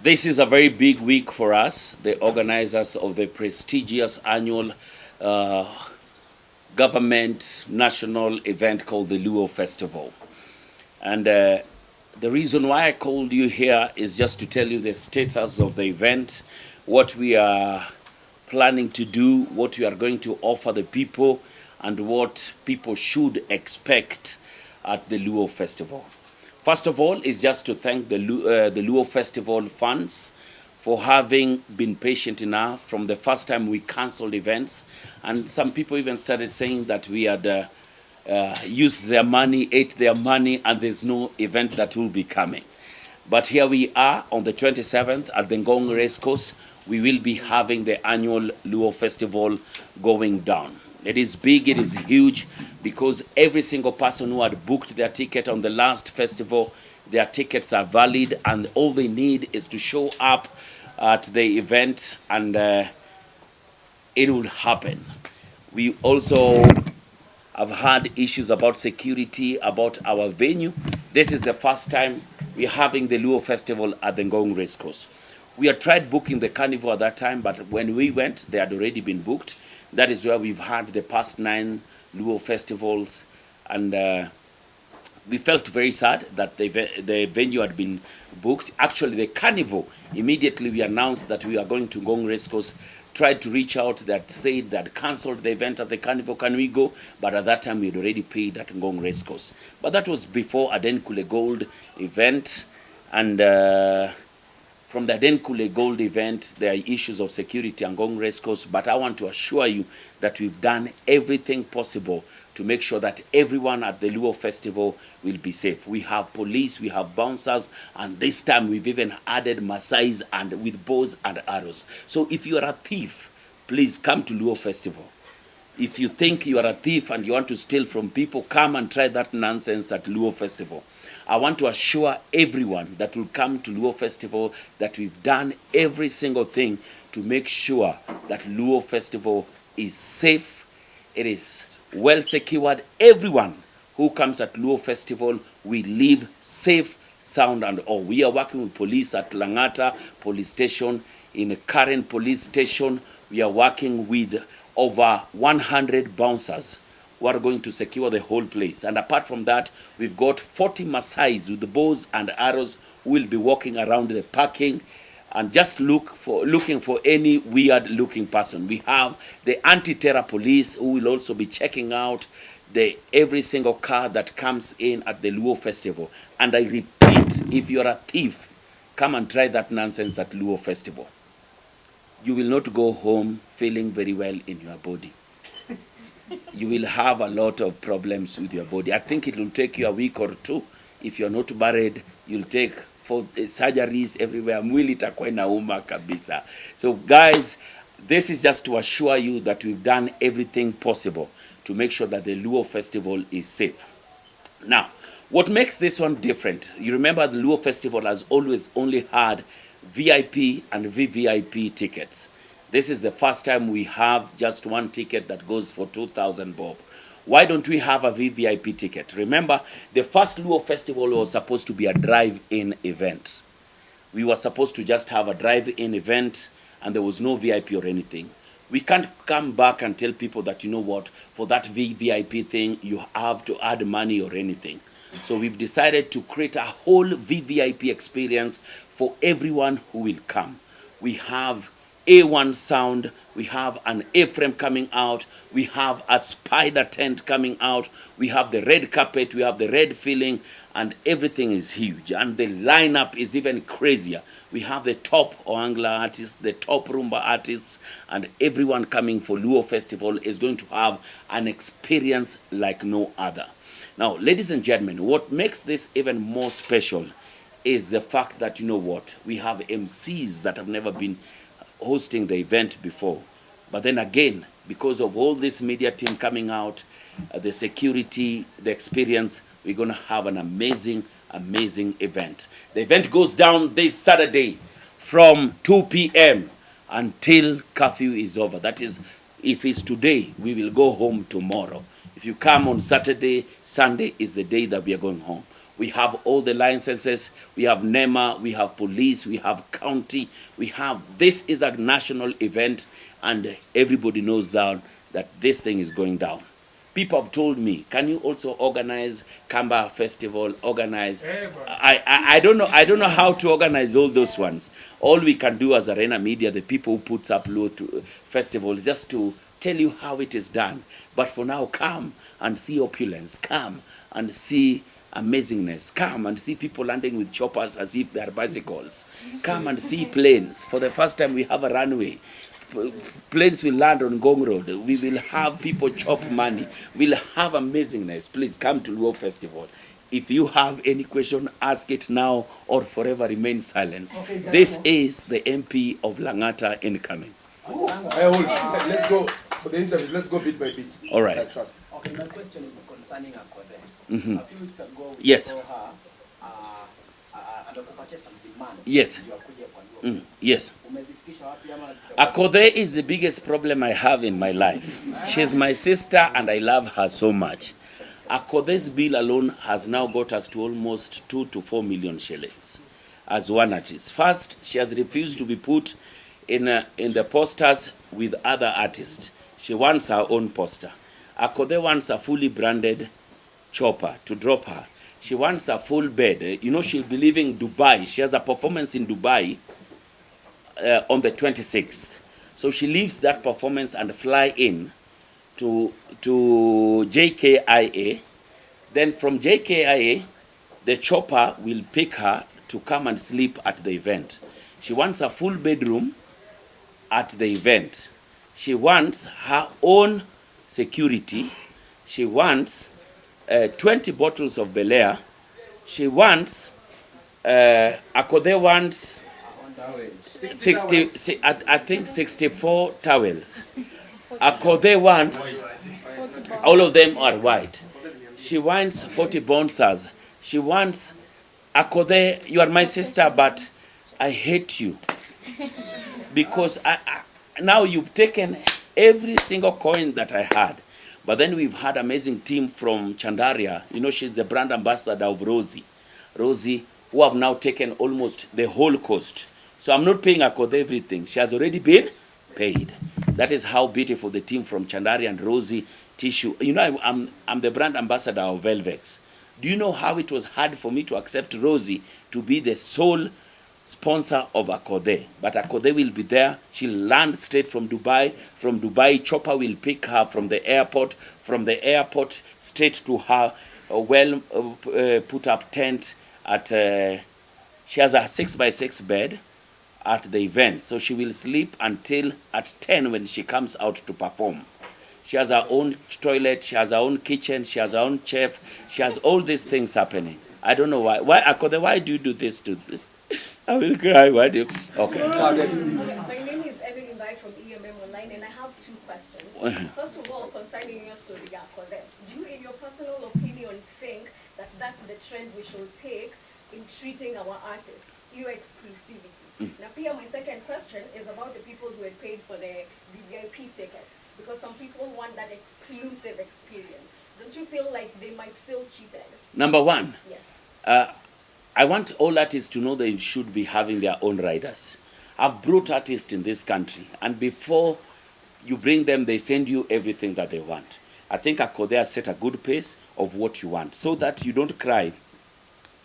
This is a very big week for us, the organizers of the prestigious annual uh, government national event called the Luo Festival. And the reason why I called you here is just to tell you the status of the event, what we are planning to do, what we are going to offer the people, and what people should expect at the Luo Festival. First of all, is just to thank the Luo Festival funds for having been patient enough from the first time we canceled events. And some people even started saying that we had used their money, ate their money, and there's no event that will be coming. But here we are on the 27th at the Ngong Racecourse. We will be having the annual Luo Festival going down. It is big, it is huge, because every single person who had booked their ticket on the last festival, their tickets are valid, and all they need is to show up at the event, and it will happen. We also have had issues about security, about our venue. This is the first time we're having the Luo Festival at the Ngong Racecourse. We had tried booking the carnival at that time, but when we went, they had already been booked. That is where we've had the past 9 Luo festivals, and we felt very sad that the venue had been booked. Actually, the carnival, immediately we announced that we are going to Ngong Racecourse, tried to reach out, that said that cancelled the event at the carnival, can we go? But at that time we had already paid at Ngong Racecourse. But that was before Adenkule Gold event, and from the Adenkule Gold event, there are issues of security and Ngong Racecourse, but I want to assure you that we've done everything possible to make sure that everyone at the Luo Festival will be safe. We have police, we have bouncers, and this time we've even added Maasais and with bows and arrows. So if you are a thief, please come to Luo Festival. If you think you are a thief and you want to steal from people, come and try that nonsense at Luo Festival. I want to assure everyone that will come to Luo Festival that we've done every single thing to make sure that Luo Festival is safe, it is well secured. Everyone who comes at Luo Festival will live safe, sound, and all. We are working with police at Langata Police Station, in a current police station. We are working with over 100 bouncers who are going to secure the whole place. And apart from that, we've got 40 Maasais with the bows and arrows who will be walking around the parking and just looking for any weird looking person. We have the anti-terror police who will also be checking out every single car that comes in at the Luo Festival. And I repeat, if you're a thief, come and try that nonsense at Luo Festival. You will not go home feeling very well in your body. You will have a lot of problems with your body. I think it will take you a week or 2. If you're not married, you'll take for surgeries everywhere. Mwili itakuwa inauma kabisa. So guys, this is just to assure you that we've done everything possible to make sure that the Luo Festival is safe. Now, what makes this one different? You remember the Luo Festival has always only had VIP and VVIP tickets. This is the first time we have just one ticket that goes for 2,000 bob. Why don't we have a VVIP ticket? Remember, the first Luo Festival was supposed to be a drive-in event. We were supposed to just have a drive-in event, and there was no VIP or anything. We can't come back and tell people that, you know what, for that VVIP thing, you have to add money or anything. So we've decided to create a whole VVIP experience for everyone who will come. We have A1 sound, we have an A-frame coming out, we have a spider tent coming out, we have the red carpet, we have the red filling, and everything is huge. And the lineup is even crazier. We have the top Oangla artists, the top Rumba artists, and everyone coming for Luo Festival is going to have an experience like no other. Now, ladies and gentlemen, what makes this even more special is the fact that, you know what, we have MCs that have never been hosting the event before. But then again, because of all this media team coming out, the security, the experience, we're going to have an amazing event. The event goes down this Saturday from 2 p.m. until curfew is over. That is, if it's today, we will go home tomorrow. If you come on Saturday, Sunday is the day that we are going home. We have all the licenses. We have NEMA, we have police, we have county. This is a national event, and everybody knows that this thing is going down. People have told me, can you also organize Kamba Festival, I don't know how to organize all those ones. All we can do as Arena Media, the people who puts up Luo festivals, just to tell you how it is done. But for now, come and see opulence, come and see amazingness, come and see people landing with choppers as if they are bicycles, come and see planes. For the first time we have a runway. Planes will land on Gong Road. We will have people chop money. We'll have amazingness. Please come to Luo Festival. If you have any question, ask it now or forever remain silent. Okay, this is the MP of Langata incoming. Let's go for the interview. Let's go bit by bit. All right. Okay, my question is concerning Akothee. A few weeks ago, we yes. saw her and purchase some demands. Yes. Yes. Akothee is the biggest problem I have in my life. She's my sister and I love her so much. Akothee's bill alone has now got us to almost 2 to 4 million shillings as one artist. First, she has refused to be put in the posters with other artists. She wants her own poster. Akothee wants a fully branded chopper to drop her. She wants a full bed. You know, she'll be leaving Dubai. She has a performance in Dubai on the 26th. So she leaves that performance and fly in to JKIA. Then from JKIA, the chopper will pick her to come and sleep at the event. She wants a full bedroom at the event. She wants her own security. She wants 20 bottles of Bel Air. She wants, Akothee wants 64 towels. Akothee wants, all of them are white. She wants 40 bouncers. She wants, Akothee, you are my sister, but I hate you. Because now you've taken every single coin that I had. But then we've had amazing team from Chandaria. You know, she's the brand ambassador of Rosie. Rosie, who have now taken almost the whole cost. So I'm not paying Akothee everything. She has already been paid. That is how beautiful the team from Chandaria and Rosie Tissue. You know, I'm the brand ambassador of Velvex. Do you know how it was hard for me to accept Rosie to be the sole sponsor of Akothee? But Akothee will be there. She'll land straight from Dubai. From Dubai, chopper will pick her from the airport. From the airport, straight to her put up tent at. She has a 6x6 bed at the event, so she will sleep until at 10 when she comes out to perform. She has her own toilet. She has her own kitchen. She has her own chef. She has all these things happening. I don't know why. Why Akothee? Why do you do this to? I will cry. Why do you? Okay. My name is Evelyn Bai from EMM Online, and I have 2 questions. First of all, concerning your story, Akothee, do you, in your personal opinion, think that that's the trend we should take in treating our artists, your exclusivity? Now, Pia, my second question is about the people who had paid for the VIP tickets, because some people want that exclusive experience. Don't you feel like they might feel cheated? Number one. Yes. I want all artists to know they should be having their own riders. I've brought artists in this country, and before you bring them, they send you everything that they want. I think Akothee has set a good pace of what you want, so that you don't cry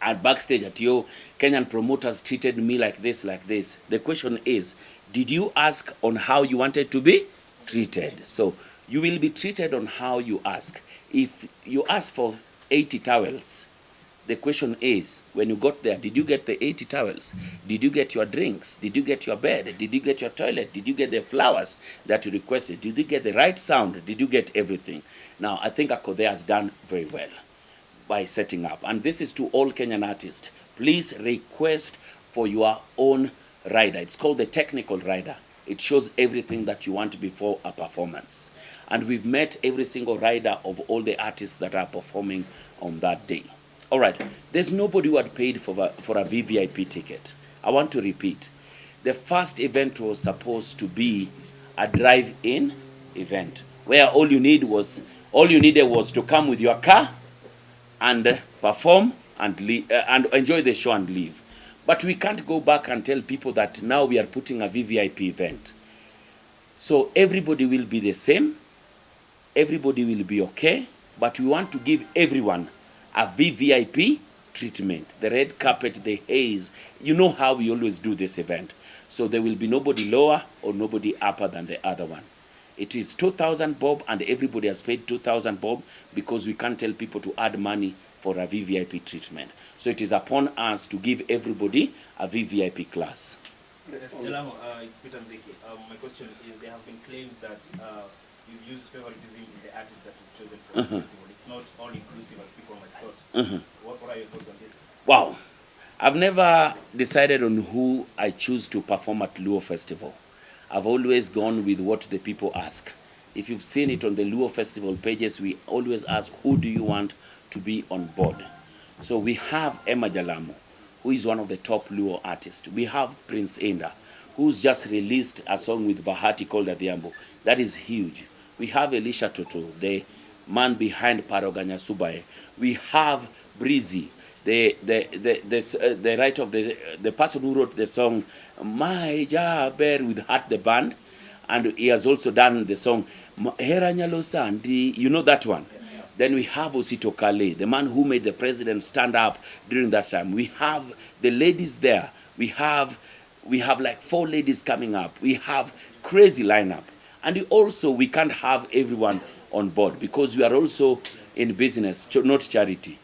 at backstage at your Kenyan promoters treated me like this, like this. The question is, did you ask on how you wanted to be treated? So you will be treated on how you ask. If you ask for 80 towels, the question is, when you got there, did you get the 80 towels? Did you get your drinks? Did you get your bed? Did you get your toilet? Did you get the flowers that you requested? Did you get the right sound? Did you get everything? Now, I think Akothee has done very well by setting up. And this is to all Kenyan artists. Please request for your own rider. It's called the technical rider. It shows everything that you want before a performance. And we've met every single rider of all the artists that are performing on that day. All right, there's nobody who had paid for a VVIP ticket. I want to repeat. The first event was supposed to be a drive-in event where all you needed was to come with your car and perform and and enjoy the show and leave. But we can't go back and tell people that now we are putting a VVIP event. So everybody will be the same, everybody will be okay, but we want to give everyone a VVIP treatment. The red carpet, the haze, you know how we always do this event. So there will be nobody lower or nobody upper than the other one. It is 2,000 bob, and everybody has paid 2,000 bob because we can't tell people to add money for a VVIP treatment. So it is upon us to give everybody a VVIP class. Yes, Jalango, it's Peter Nzeki. My question is, there have been claims that you've used favoritism in the artists that you've chosen for the festival. It's not all inclusive as people might thought. What are your thoughts on this? Wow. I've never decided on who I choose to perform at Luo Festival. I've always gone with what the people ask. If you've seen it on the Luo Festival pages, we always ask, who do you want to be on board? So we have Emma Jalamo, who is one of the top Luo artists. We have Prince Inda, who's just released a song with Bahati called Adhiambo. That is huge. We have Elisha Toto, the man behind Paroganya Subae. We have Breezy, the writer of the person who wrote the song My Jaber with Heart the Band, and he has also done the song Hera Nyalo Sandi. You know that one. Then we have Osito Kale, the man who made the president stand up during that time. We have the ladies there. We have like 4 ladies coming up. We have crazy lineup. And also we can't have everyone on board because we are also in business, not charity.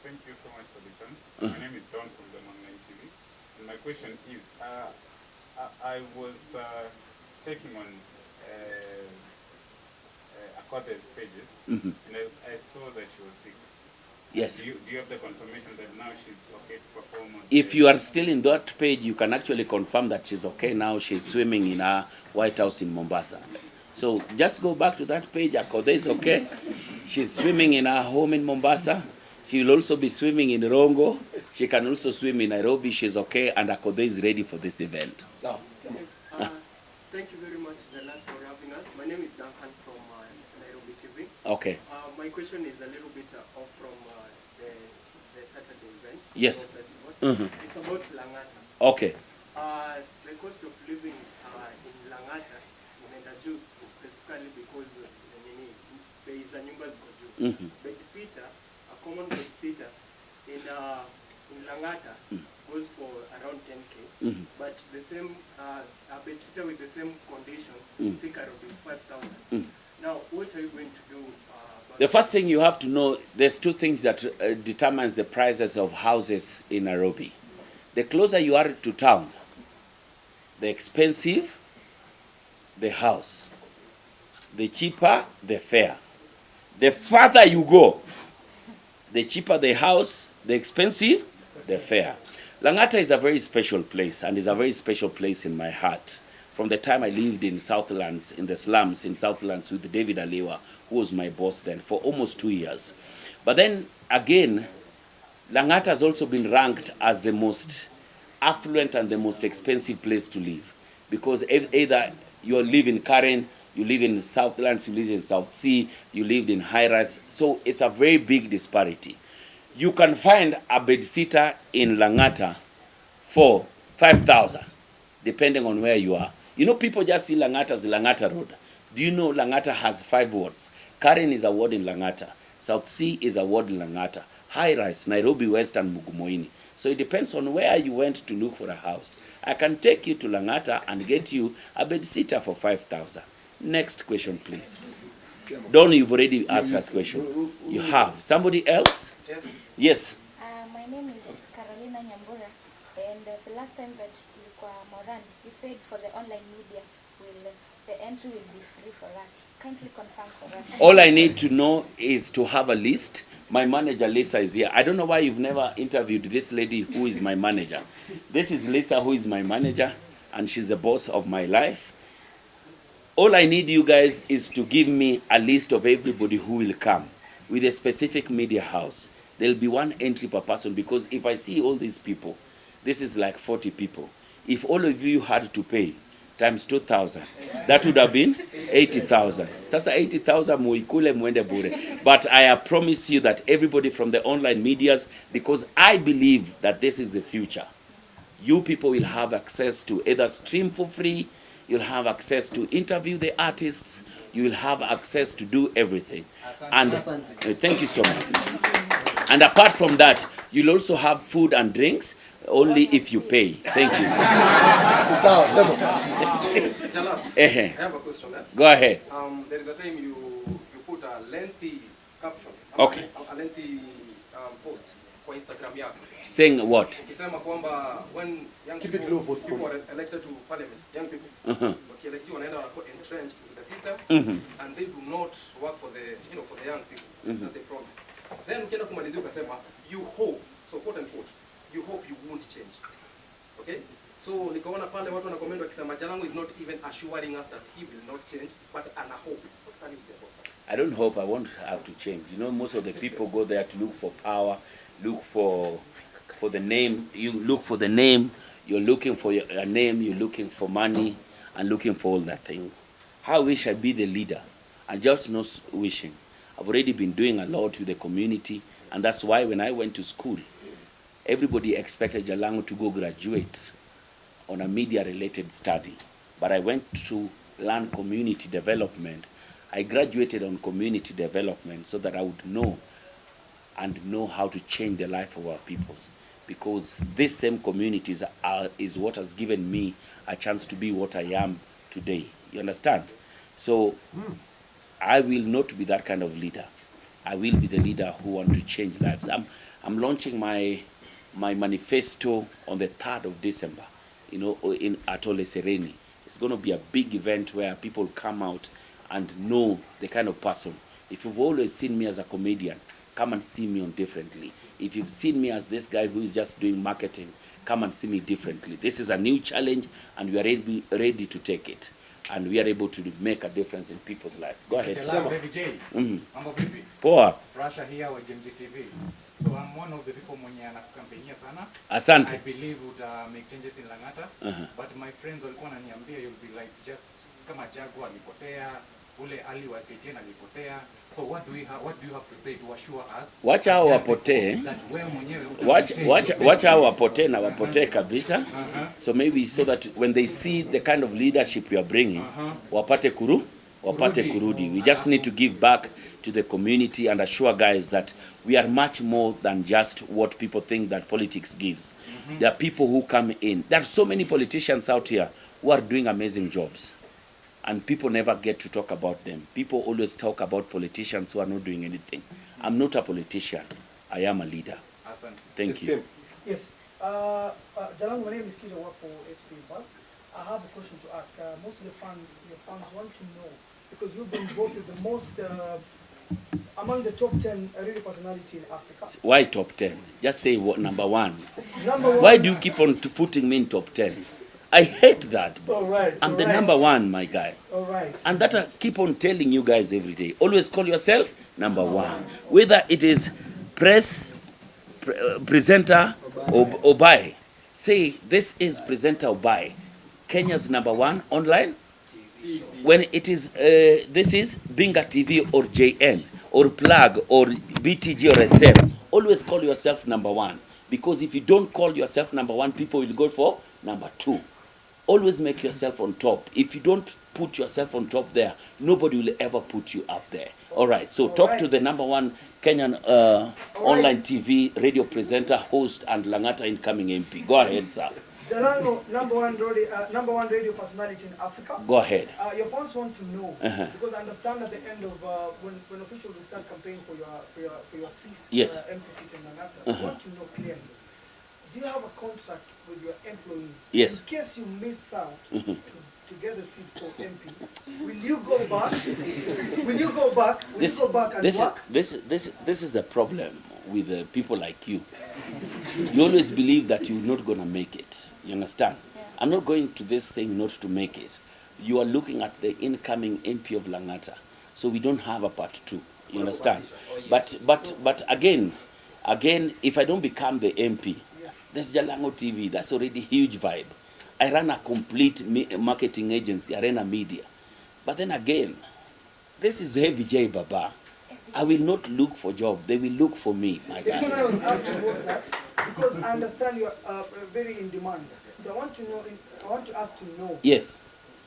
Thank you so much for the chance. My name is Don from the Online TV. And my question is, I was checking on Akothee's pages, and I saw that she was sick. Yes. Do you have the confirmation that now she's okay to perform? If you are still in that page, you can actually confirm that she's okay now. She's swimming in her White House in Mombasa. So just go back to that page. Akothee is okay. She's swimming in her home in Mombasa. She will also be swimming in Rongo. She can also swim in Nairobi. She's okay, and Akothee is ready for this event. Thank you very much, Jalas, for having us. My name is Duncan from Nairobi TV. Okay. My question is a little bit off from the Saturday event. Yes. It's about Langata. Okay. The cost of living in Langata, in Endaju, specifically because there is a nyumba ziko juu. Bedsitter, a common bedsitter in Langata goes for around 10K, but the same a bedsitter with the same condition, thicker is 5,000. Now, what are you going to do? The first thing you have to know, there's 2 things that determines the prices of houses in Nairobi. The closer you are to town, the expensive the house, the cheaper the fare. The farther you go, the cheaper the house, the expensive the fare. Langata is a very special place, and is a very special place in my heart. From the time I lived in Southlands, in the slums in Southlands with David Alewa, who was my boss then, for almost 2 years. But then again, Langata has also been ranked as the most affluent and the most expensive place to live. Because either you live in Karen, you live in Southlands, you live in South Sea, you lived in high-rise. So it's a very big disparity. You can find a bedsitter in Langata for 5,000, depending on where you are. You know, people just see Langata as Langata Road. Do you know Langata has 5 wards? Karen is a ward in Langata. South Sea is a ward in Langata. High-rise, Nairobi West and Mugumoini. So it depends on where you went to look for a house. I can take you to Langata and get you a bedsitter for 5,000. Next question, please. Don, you've already asked that question. You have. Somebody else? Yes. Yes. My name is Carolina Nyambura, and the last time that you were Moran, you said for the online media, the entry will be free for us. Can't you confirm for us? All I need to know is to have a list. My manager, Lisa, is here. I don't know why you've never interviewed this lady who is my manager. This is Lisa, who is my manager, and she's the boss of my life. All I need you guys is to give me a list of everybody who will come with a specific media house. There'll be 1 entry per person, because if I see all these people, this is like 40 people. If all of you had to pay times 2,000. That would have been 80,000. Sasa 80,000 muikule muende bure. But I promise you that everybody from the online medias, because I believe that this is the future, you people will have access to either stream for free, you'll have access to interview the artists, you will have access to do everything. And thank you so much. And apart from that, you'll also have food and drinks, only if you pay. Thank you. Jalas, I have a question. Go ahead. There is a time you put a lengthy caption, Okay. a lengthy post for Instagram yako. Saying what? Ukisema kwamba when young Keep people, it low for people school. are elected to parliament, young people, wakielektiwa wanaenda wako entrenched with the system, and they do not work for the, for the young people, as they promise. Then ukienda kumalizia ukasema, you hope, so quote unquote, you hope you won't change. Okay? So nikaona pale watu wanakomenda wakisema Jalango is not even assuring us that he will not change, but ana hope. What can you say about that? I don't hope I won't have to change. You know, most of the people go there to look for power, look for the name. You look for the name, you're looking for a name, you're looking for money, and looking for all that thing. I wish I'd be the leader. I'm just not wishing. I've already been doing a lot with the community, and that's why when I went to school, everybody expected Jalango to go graduate on a media-related study. But I went to learn community development. I graduated on community development so that I would know how to change the life of our peoples. Because this same communities is what has given me a chance to be what I am today. You understand? So I will not be that kind of leader. I will be the leader who want to change lives. I'm launching my manifesto on the 3rd of December, at Ole Sereni. It's going to be a big event where people come out and know the kind of person. If you've always seen me as a comedian, come and see me on differently. If you've seen me as this guy who is just doing marketing, come and see me differently. This is a new challenge, and we are ready to take it. And we are able to make a difference in people's life. Go ahead. Poa. Russia here with TV. So I'm one of the people mwenye anakukampenia sana. Asante. I believe would make changes in Langata. But my friends walikuwa wananiambia you'll be like just kama Jaguar alipotea, ule Ali wa Kenya alipotea. So what do you have to say to assure us? Wacha hao wapotee. Wacha hao wapotee na wapotee kabisa. So maybe so that when they see the kind of leadership you are bringing, wapate kurudi. We just need to give back to the community and assure guys that we are much more than just what people think that politics gives. There are people who come in. There are so many politicians out here who are doing amazing jobs. And people never get to talk about them. People always talk about politicians who are not doing anything. I'm not a politician. I am a leader. Thank you. Yes. Jalango, my name is Kijo, work for SP Bank. I have a question to ask. Most of your fans want to know, because you've been voted the most, among the top 10 radio personality in Africa. Why top 10? Just say what, number 1. Number 1. Why do you keep on putting me in top 10? I hate that. All right. I'm the number 1, my guy. All right. And that I keep on telling you guys every day. Always call yourself number 1. Whether it is presenter or Obai. Say, this is presenter Obai. Kenya's number 1 online. When it is, this is Binga TV or JN or Plug or BTG or SM. Always call yourself number 1. Because if you don't call yourself number 1, people will go for number 2. Always make yourself on top. If you don't put yourself on top there, nobody will ever put you up there. All right. So talk to the number 1 Kenyan online TV radio presenter, host, and Langata incoming MP. Go ahead, sir. Jalango, number one radio personality in Africa. Go ahead. Your fans want to know, because I understand at the end of when officials will start campaigning for your seat, yes, MP seat in Langata, I want to know clearly. Do you have a contract with your employees? Yes. In case you miss out to get a seat for MP, will you go back? Will you go back? Will you go back and work? This is the problem with people like you. You always believe that you're not going to make it. You understand? Yeah. I'm not going to this thing not to make it. You are looking at the incoming MP of Langata. So we don't have a part 2. You understand? But again, if I don't become the MP, there's Jalango TV. That's already a huge vibe. I run a complete marketing agency, I run a media. But then again, this is Heavy J Baba. I will not look for job. They will look for me, my The reason guy. I was asking was that because I understand you are very in demand. So I want to know. I want to ask to know. Yes.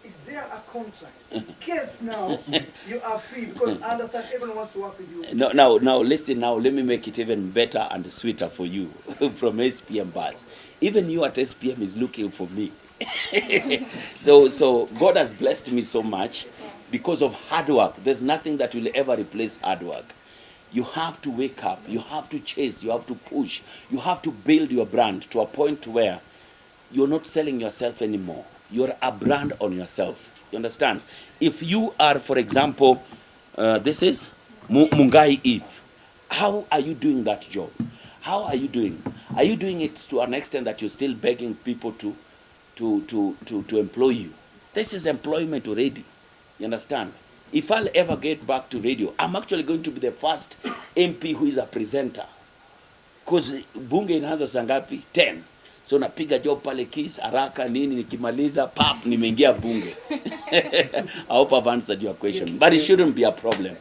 Is there a contract? In case now you are free, because I understand everyone wants to work with you. Now, listen. Now, let me make it even better and sweeter for you from SPM Bars. Even you at SPM is looking for me. so God has blessed me so much because of hard work. There's nothing that will ever replace hard work. You have to wake up. You have to chase. You have to push. You have to build your brand to a point where you're not selling yourself anymore. You're a brand on yourself. You understand? If you are, for example, this is Mungai Eve. How are you doing that job? How are you doing? Are you doing it to an extent that you're still begging people to employ you? This is employment already. You understand? If I'll ever get back to radio, I'm actually going to be the first MP who is a presenter. Because bunge inaanza saa ngapi? 10. So napiga job pale Kiss haraka nini, nikimaliza pap nimeingia bunge. I hope I've answered your question, but it shouldn't be a problem.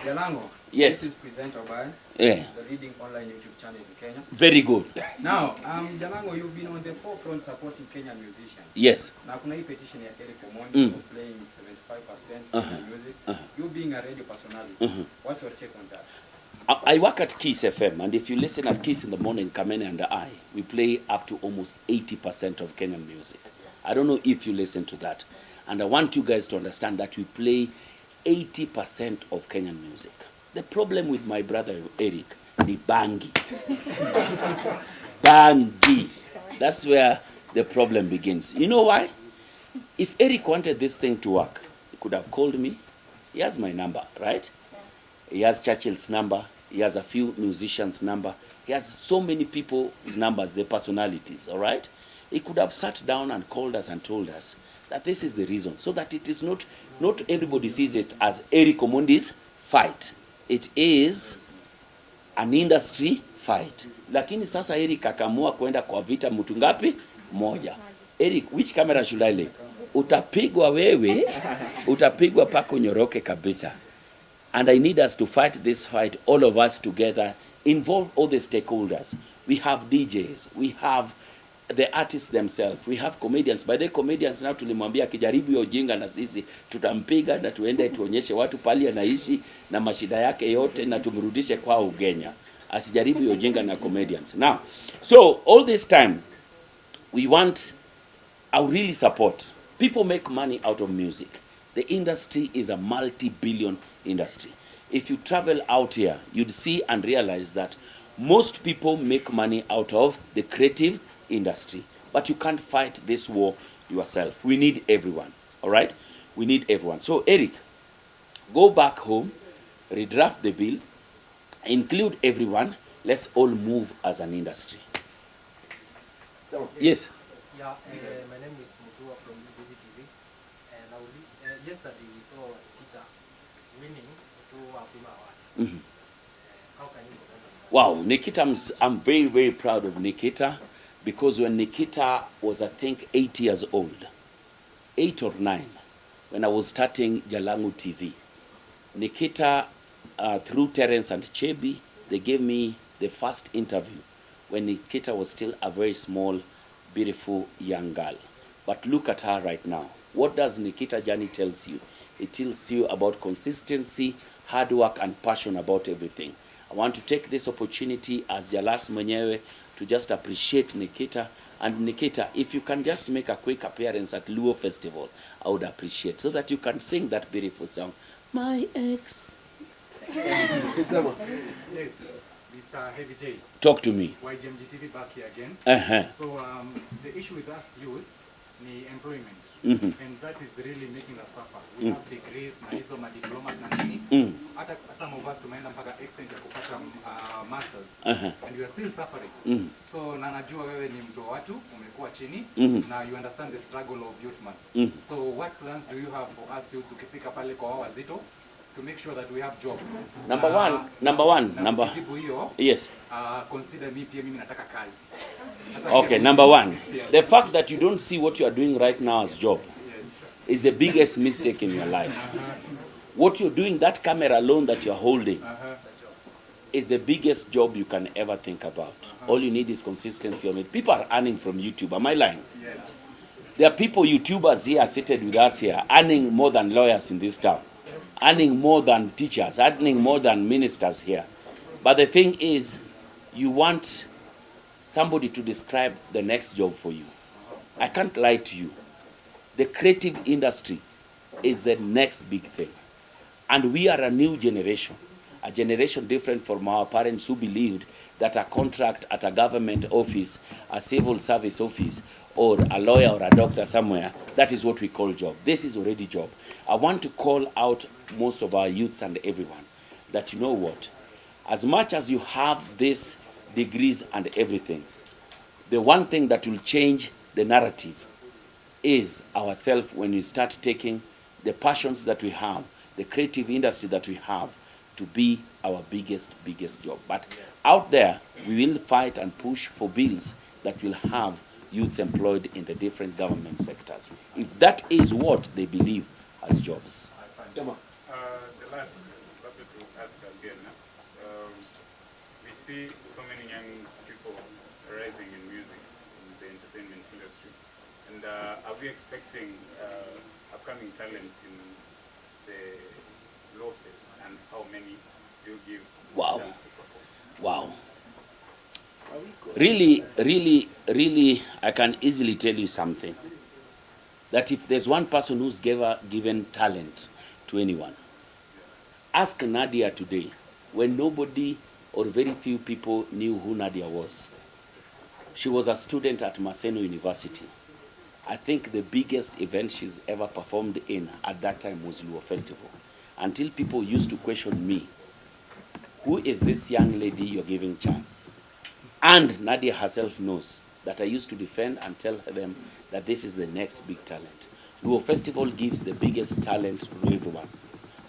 Jalango, Yes. this is presenter by Yeah. the leading online YouTube channel in Kenya. Very good. Now, Jalango, you've been on the forefront supporting Kenyan musicians. Yes. Now, kuna hii petition ya Eric Omondi for playing 75% Uh-huh. music. You being a radio personality, what's your take on that? I work at Kiss FM, and if you listen at Kiss in the morning, Kamene and I, we play up to almost 80% of Kenyan music. I don't know if you listen to that. And I want you guys to understand that we play 80% of Kenyan music. The problem with my brother Eric, the bangi. Bangi. That's where the problem begins. You know why? If Eric wanted this thing to work, he could have called me. He has my number, right? He has Churchill's number. He has a few musicians' number. He has so many people's numbers, their personalities, all right? He could have sat down and called us and told us that this is the reason, so that it is not everybody sees it as Eric Omondi's fight. It is an industry fight. Lakini sasa Eric akamua kwenda kwa vita mtu ngapi? Moja. Eric, which camera should I lay? Utapigwa wewe, utapigwa pako nyoroke kabisa. And I need us to fight this fight, all of us together, involve all the stakeholders. We have DJs, we have the artists themselves, we have comedians. By the comedians now tulimwambia kijaribu ya ujinga na sisi tutampiga na tuende tuonyeshe watu pali anaishi na mashida yake yote na tumrudishe kwa Ugenya. Asijaribu ya ujinga na comedians. Now, so all this time we want, I really support. People make money out of music. The industry is a multi-billion industry. If you travel out here, you'd see and realize that most people make money out of the creative industry. But you can't fight this war yourself. We need everyone, all right? We need everyone. So, Eric, go back home, redraft the bill, include everyone. Let's all move as an industry. Yes? Yeah, my name is Mutua from BBC TV, and yesterday we saw Nikita winning to Apima Award. How can you comment on that? Wow, Nikita, I'm very, very proud of Nikita, because when Nikita was, I think, 8 years old, 8 or 9, when I was starting Jalango TV, Nikita, through Terence and Chebi, they gave me the first interview when Nikita was still a very small, beautiful young girl. But look at her right now. What does Nikita journey tells you? It tells you about consistency, hard work, and passion about everything. I want to take this opportunity as Jalas mwenyewe to just appreciate Nikita. And Nikita, if you can just make a quick appearance at Luo Festival, I would appreciate, so that you can sing that beautiful song, My Ex. Yes, Mr. Heavy J's. Talk to me. YGMG TV back here again. So the issue with us youths ni employment. And that is really making us suffer. We have degrees, na hizo madiplomas na nini. Hata some of us tumeenda mpaka extent ya kupata masters. And we are still suffering. So na najua wewe ni mtu wa watu, umekuwa chini. Now you understand the struggle of youth man. So what plans do you have for us youths ukifika pale kwa wao wazito to make sure that we have jobs? Number one. Hiyo, Yes. consider me pia mimi nataka kazi. Okay, number one, the fact that you don't see what you are doing right now as job is the biggest mistake in your life. What you're doing, that camera alone that you're holding, is the biggest job you can ever think about. All you need is consistency on it. People are earning from YouTube. Am I lying? Yes. There are people, YouTubers here seated with us here, earning more than lawyers in this town, earning more than teachers, earning more than ministers here. But the thing is, you want somebody to describe the next job for you. I can't lie to you. The creative industry is the next big thing. And we are a new generation, a generation different from our parents who believed that a contract at a government office, a civil service office, or a lawyer or a doctor somewhere, that is what we call job. This is already job. I want to call out most of our youths and everyone that, you know what, as much as you have these degrees and everything, the one thing that will change the narrative is ourselves when we start taking the passions that we have, the creative industry that we have, to be our biggest job. But out there, we will fight and push for bills that will have youths employed in the different government sectors, if that is what they believe as jobs. The last topic was asked again. We see so many young people rising in music, in the entertainment industry. And are we expecting upcoming talent in the law phase, and how many do you give Wow. chance to perform? Wow. Really, I can easily tell you something. That if there's one person who's given talent to anyone, ask Nadia today, when nobody or very few people knew who Nadia was. She was a student at Maseno University. I think the biggest event she's ever performed in at that time was Luo Festival. Until people used to question me, who is this young lady you're giving chance? And Nadia herself knows that I used to defend and tell them that this is the next big talent. Luo Festival gives the biggest talent to everyone.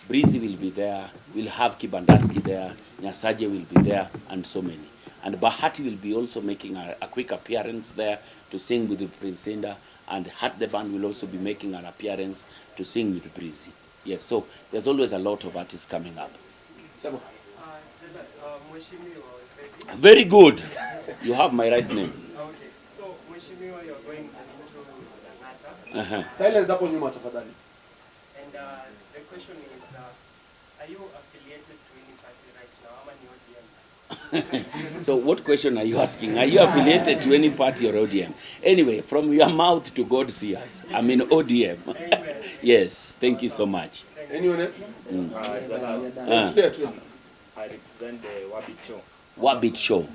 Breezy will be there, we'll have Kibandaski there, Nyasaje will be there, and so many. And Bahati will be also making a quick appearance there to sing with the Prince Inda, and Hat the band will also be making an appearance to sing with Breezy. Yes, so there's always a lot of artists coming up. Very good. You have my right name. Okay, so Mheshimiwa, you're going into Lang'ata. Silence hapo nyuma tafadhali. And the question is, are you affiliated to any party right now? Ama ni ODM? So what question are you asking? Are you affiliated to any party or ODM? Anyway, from your mouth to God's ears, I'm in ODM. Amen. Yes, thank you so much. Anyone else? Mm. I represent the Wabit Show. Wabit Show.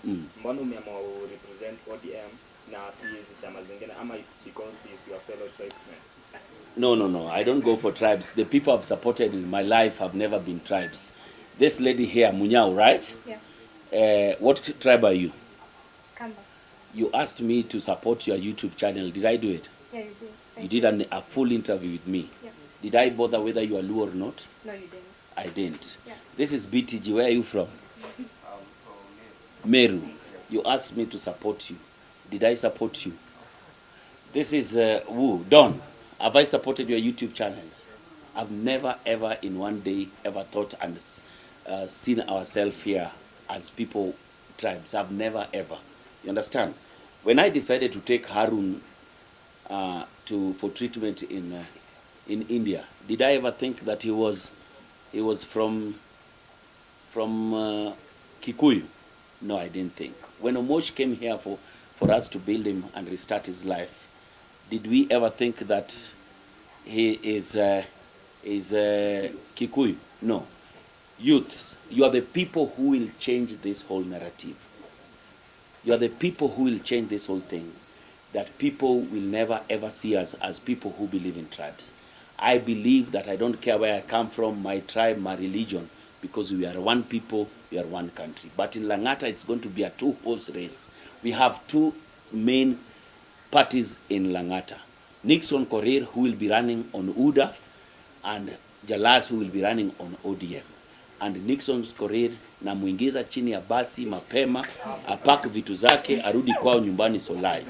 Mbona umeamua represent ODM na si hizi chama zingine, ama it's because it's your fellow tribesmen? No. I don't go for tribes. The people I've supported in my life have never been tribes. This lady here, Munyao, right? Yeah. What tribe are you? Kamba. You asked me to support your YouTube channel. Did I do it? Yeah, you did. You did a full interview with me. Yeah. Did I bother whether you are Luo or not? No, you didn't. I didn't. Yeah. This is BTG. Where are you from? Meru. You asked me to support you. Did I support you? This is Don. Have I supported your YouTube channel? I've never ever in one day ever thought and seen ourselves here as people, tribes. I've never ever. You understand? When I decided to take Harun for treatment in India, did I ever think that he was from Kikuyu? No, I didn't think. When Omosh came here for us to build him and restart his life, did we ever think that he is Kikuyu? No. Youths, you are the people who will change this whole narrative. You are the people who will change this whole thing. That people will never ever see us as people who believe in tribes. I believe that I don't care where I come from, my tribe, my religion, because we are one people, we are one country. But in Lang'ata, it's going to be a two-horse race. We have two main parties in Lang'ata. Nixon Korir, who will be running on UDA, and Jalas, who will be running on ODM. and Nixon Korir na muingiza chini ya basi mapema, apack vitu zake, arudi kwao nyumbani Solai.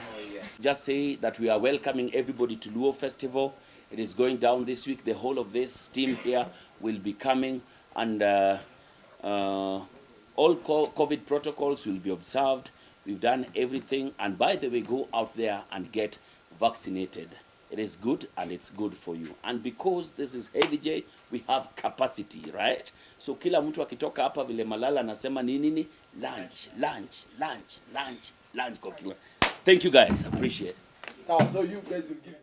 Just say that we are welcoming everybody to Luo Festival. It is going down this week. The whole of this team here will be coming, and all COVID protocols will be observed. We've done everything, and by the way, go out there and get vaccinated. It is good, and it's good for you. And because this is Heavy J, we have capacity, right? So kila mtu akitoka hapa vile Malala anasema nini? Lunch kwa kila. Thank you guys, appreciate. So you guys will give